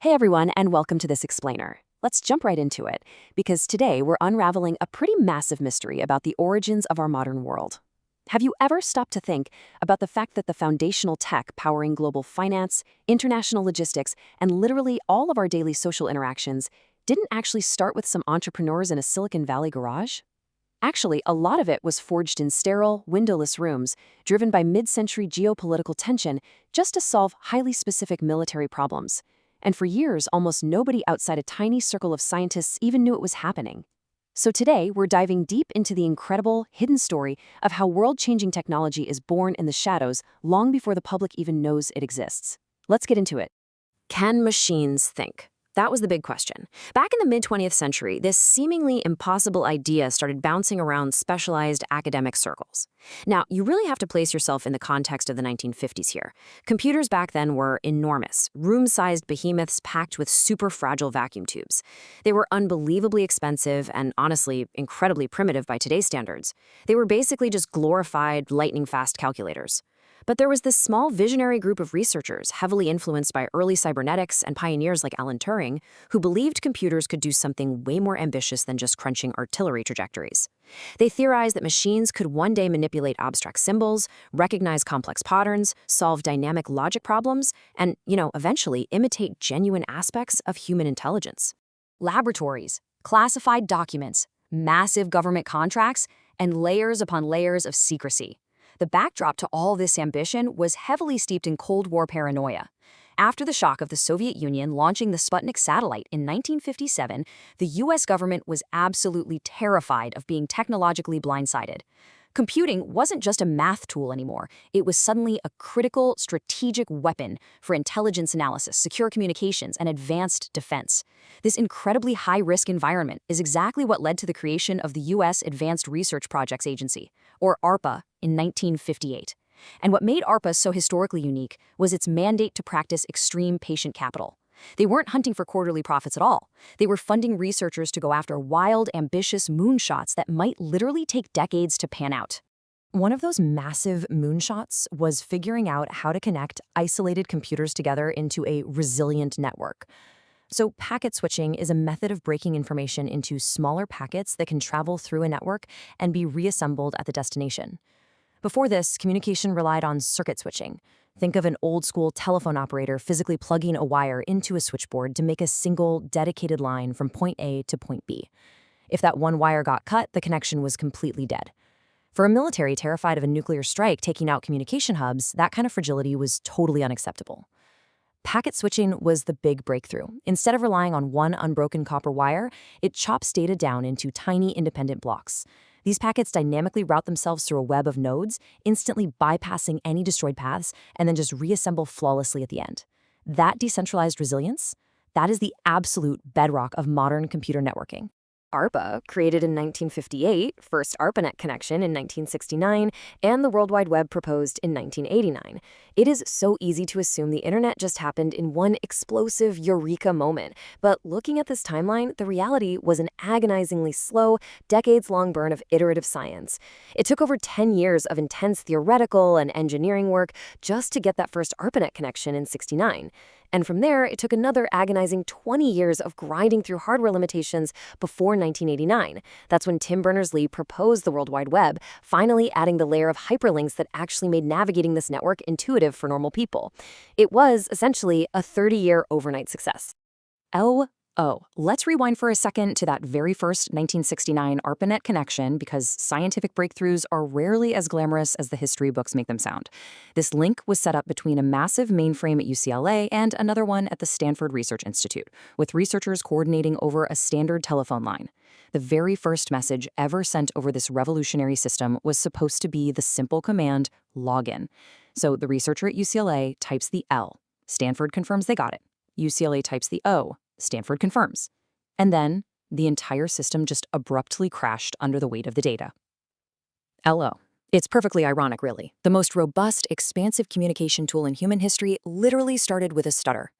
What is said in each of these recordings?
Hey everyone, and welcome to this explainer. Let's jump right into it, because today we're unraveling a pretty massive mystery about the origins of our modern world. Have you ever stopped to think about the fact that the foundational tech powering global finance, international logistics, and literally all of our daily social interactions didn't actually start with some entrepreneurs in a Silicon Valley garage? Actually, a lot of it was forged in sterile, windowless rooms, driven by mid-century geopolitical tension just to solve highly specific military problems. And for years, almost nobody outside a tiny circle of scientists even knew it was happening. So today, we're diving deep into the incredible, hidden story of how world-changing technology is born in the shadows long before the public even knows it exists. Let's get into it. Can machines think? That was the big question. Back in the mid-20th century, this seemingly impossible idea started bouncing around specialized academic circles. Now, you really have to place yourself in the context of the 1950s here. Computers back then were enormous, room-sized behemoths packed with super fragile vacuum tubes. They were unbelievably expensive and, honestly, incredibly primitive by today's standards. They were basically just glorified, lightning-fast calculators. But there was this small visionary group of researchers, heavily influenced by early cybernetics and pioneers like Alan Turing, who believed computers could do something way more ambitious than just crunching artillery trajectories. They theorized that machines could one day manipulate abstract symbols, recognize complex patterns, solve dynamic logic problems, and, eventually imitate genuine aspects of human intelligence. Laboratories, classified documents, massive government contracts, and layers upon layers of secrecy. The backdrop to all this ambition was heavily steeped in Cold War paranoia. After the shock of the Soviet Union launching the Sputnik satellite in 1957, the US government was absolutely terrified of being technologically blindsided. Computing wasn't just a math tool anymore. It was suddenly a critical, strategic weapon for intelligence analysis, secure communications, and advanced defense. This incredibly high-risk environment is exactly what led to the creation of the U.S. Advanced Research Projects Agency, or ARPA, in 1958. And what made ARPA so historically unique was its mandate to practice extreme patient capital. They weren't hunting for quarterly profits at all. They were funding researchers to go after wild, ambitious moonshots that might literally take decades to pan out. One of those massive moonshots was figuring out how to connect isolated computers together into a resilient network. So packet switching is a method of breaking information into smaller packets that can travel through a network and be reassembled at the destination. Before this, communication relied on circuit switching. Think of an old-school telephone operator physically plugging a wire into a switchboard to make a single, dedicated line from point A to point B. If that one wire got cut, the connection was completely dead. For a military terrified of a nuclear strike taking out communication hubs, that kind of fragility was totally unacceptable. Packet switching was the big breakthrough. Instead of relying on one unbroken copper wire, it chops data down into tiny independent blocks. These packets dynamically route themselves through a web of nodes, instantly bypassing any destroyed paths, and then just reassemble flawlessly at the end. That decentralized resilience, that is the absolute bedrock of modern computer networking. ARPA, created in 1958, first ARPANET connection in 1969, and the World Wide Web proposed in 1989. It is so easy to assume the internet just happened in one explosive eureka moment. But looking at this timeline, the reality was an agonizingly slow, decades-long burn of iterative science. It took over 10 years of intense theoretical and engineering work just to get that first ARPANET connection in 69. And from there, it took another agonizing 20 years of grinding through hardware limitations before 1989. That's when Tim Berners-Lee proposed the World Wide Web, finally adding the layer of hyperlinks that actually made navigating this network intuitive for normal people. It was, essentially, a 30-year overnight success. Let's rewind for a second to that very first 1969 ARPANET connection, because scientific breakthroughs are rarely as glamorous as the history books make them sound. This link was set up between a massive mainframe at UCLA and another one at the Stanford Research Institute, with researchers coordinating over a standard telephone line. The very first message ever sent over this revolutionary system was supposed to be the simple command, login. So the researcher at UCLA types the L. Stanford confirms they got it. UCLA types the O. Stanford confirms. And then, the entire system just abruptly crashed under the weight of the data. LO. It's perfectly ironic, really. The most robust, expansive communication tool in human history literally started with a stutter.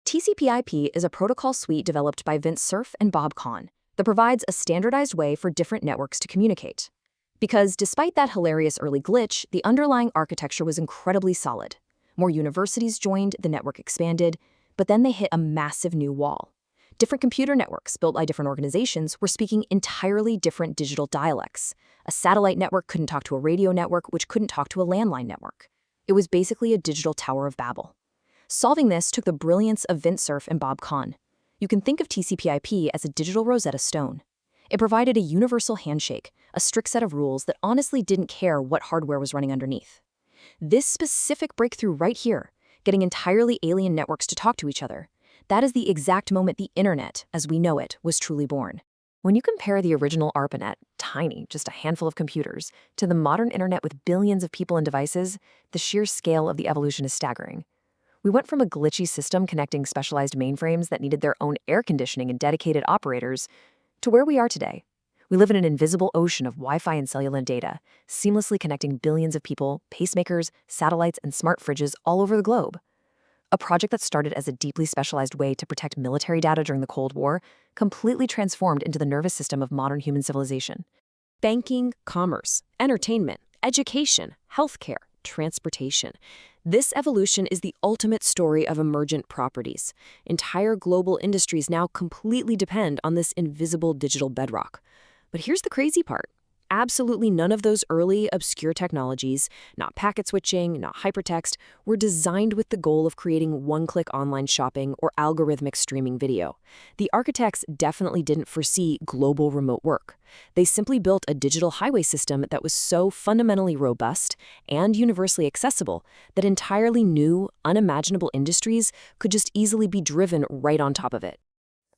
TCP/IP is a protocol suite developed by Vint Cerf and Bob Kahn that provides a standardized way for different networks to communicate. Because despite that hilarious early glitch, the underlying architecture was incredibly solid. More universities joined, the network expanded, But then they hit a massive new wall. Different computer networks built by different organizations were speaking entirely different digital dialects. A satellite network couldn't talk to a radio network, which couldn't talk to a landline network. It was basically a digital Tower of Babel. Solving this took the brilliance of Vint Cerf and Bob Kahn. You can think of TCP/IP as a digital Rosetta Stone. It provided a universal handshake, a strict set of rules that honestly didn't care what hardware was running underneath. This specific breakthrough right here, getting entirely alien networks to talk to each other, that is the exact moment the internet, as we know it, was truly born. When you compare the original ARPANET, tiny, just a handful of computers, to the modern internet with billions of people and devices, the sheer scale of the evolution is staggering. We went from a glitchy system connecting specialized mainframes that needed their own air conditioning and dedicated operators to where we are today. We live in an invisible ocean of Wi-Fi and cellular data, seamlessly connecting billions of people, pacemakers, satellites, and smart fridges all over the globe. A project that started as a deeply specialized way to protect military data during the Cold War completely transformed into the nervous system of modern human civilization. Banking, commerce, entertainment, education, healthcare, transportation. This evolution is the ultimate story of emergent properties. Entire global industries now completely depend on this invisible digital bedrock. But here's the crazy part. Absolutely none of those early, obscure technologies, not packet switching, not hypertext, were designed with the goal of creating one-click online shopping or algorithmic streaming video. The architects definitely didn't foresee global remote work. They simply built a digital highway system that was so fundamentally robust and universally accessible that entirely new, unimaginable industries could just easily be driven right on top of it.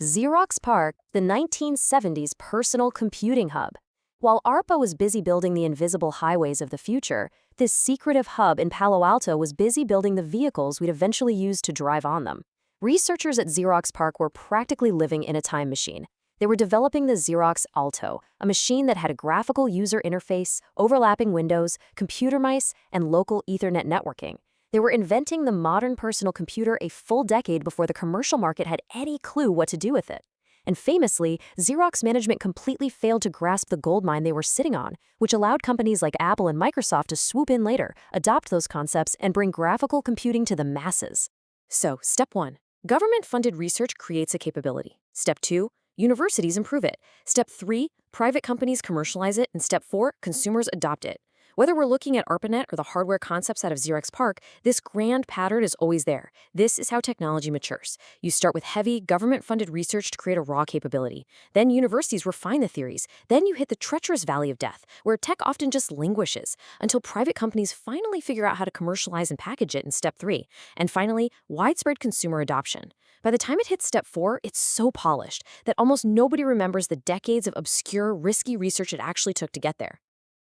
Xerox PARC, the 1970s personal computing hub. While ARPA was busy building the invisible highways of the future, this secretive hub in Palo Alto was busy building the vehicles we'd eventually use to drive on them. Researchers at Xerox PARC were practically living in a time machine. They were developing the Xerox Alto, a machine that had a graphical user interface, overlapping windows, computer mice, and local Ethernet networking. They were inventing the modern personal computer a full decade before the commercial market had any clue what to do with it. And famously, Xerox management completely failed to grasp the goldmine they were sitting on, which allowed companies like Apple and Microsoft to swoop in later, adopt those concepts, and bring graphical computing to the masses. So, step 1. Government-funded research creates a capability. Step 2. Universities improve it. Step 3. Private companies commercialize it. And step 4. Consumers adopt it. Whether we're looking at ARPANET or the hardware concepts out of Xerox PARC, this grand pattern is always there. This is how technology matures. You start with heavy, government-funded research to create a raw capability. Then universities refine the theories. Then you hit the treacherous valley of death, where tech often just languishes, until private companies finally figure out how to commercialize and package it in step 3. And finally, widespread consumer adoption. By the time it hits step 4, it's so polished that almost nobody remembers the decades of obscure, risky research it actually took to get there.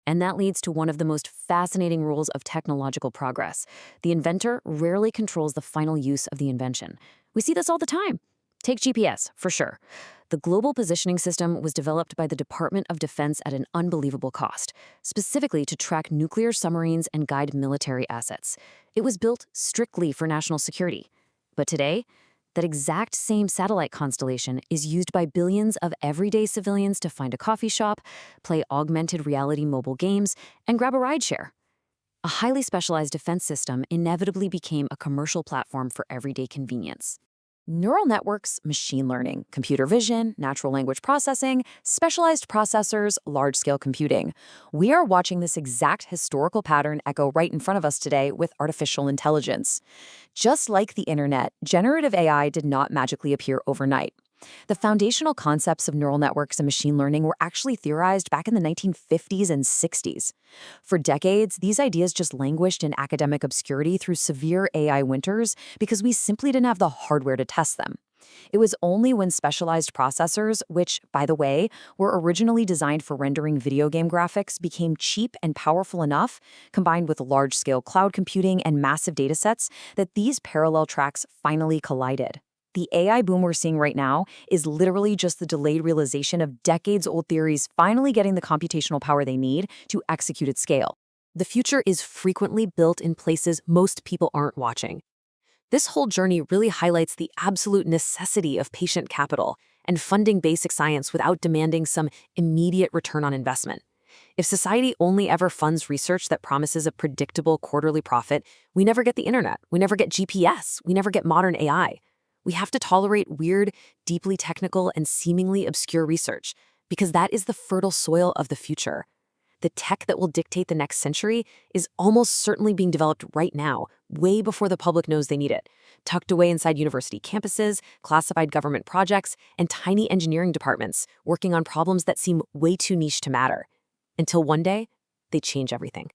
And that leads to one of the most fascinating rules of technological progress. The inventor rarely controls the final use of the invention. We see this all the time. Take GPS, for sure. The Global Positioning System was developed by the Department of Defense at an unbelievable cost, specifically to track nuclear submarines and guide military assets. It was built strictly for national security. But today, that exact same satellite constellation is used by billions of everyday civilians to find a coffee shop, play augmented reality mobile games, and grab a rideshare. A highly specialized defense system inevitably became a commercial platform for everyday convenience. Neural networks, machine learning, computer vision, natural language processing, specialized processors, large-scale computing. We are watching this exact historical pattern echo right in front of us today with artificial intelligence. Just like the internet, generative AI did not magically appear overnight. The foundational concepts of neural networks and machine learning were actually theorized back in the 1950s and 60s. For decades, these ideas just languished in academic obscurity through severe AI winters because we simply didn't have the hardware to test them. It was only when specialized processors, which, by the way, were originally designed for rendering video game graphics, became cheap and powerful enough, combined with large-scale cloud computing and massive datasets, that these parallel tracks finally collided. The AI boom we're seeing right now is literally just the delayed realization of decades-old theories finally getting the computational power they need to execute at scale. The future is frequently built in places most people aren't watching. This whole journey really highlights the absolute necessity of patient capital and funding basic science without demanding some immediate return on investment. If society only ever funds research that promises a predictable quarterly profit, we never get the internet, we never get GPS, we never get modern AI. We have to tolerate weird, deeply technical, and seemingly obscure research, because that is the fertile soil of the future. The tech that will dictate the next century is almost certainly being developed right now, way before the public knows they need it, tucked away inside university campuses, classified government projects, and tiny engineering departments working on problems that seem way too niche to matter. Until one day, they change everything.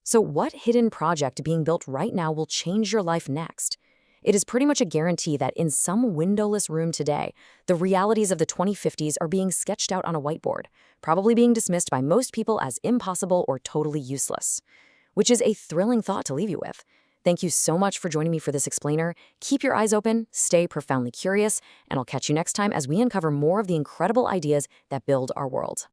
So what hidden project being built right now will change your life next? It is pretty much a guarantee that in some windowless room today, the realities of the 2050s are being sketched out on a whiteboard, probably being dismissed by most people as impossible or totally useless. Which is a thrilling thought to leave you with. Thank you so much for joining me for this explainer. Keep your eyes open, stay profoundly curious, and I'll catch you next time as we uncover more of the incredible ideas that build our world.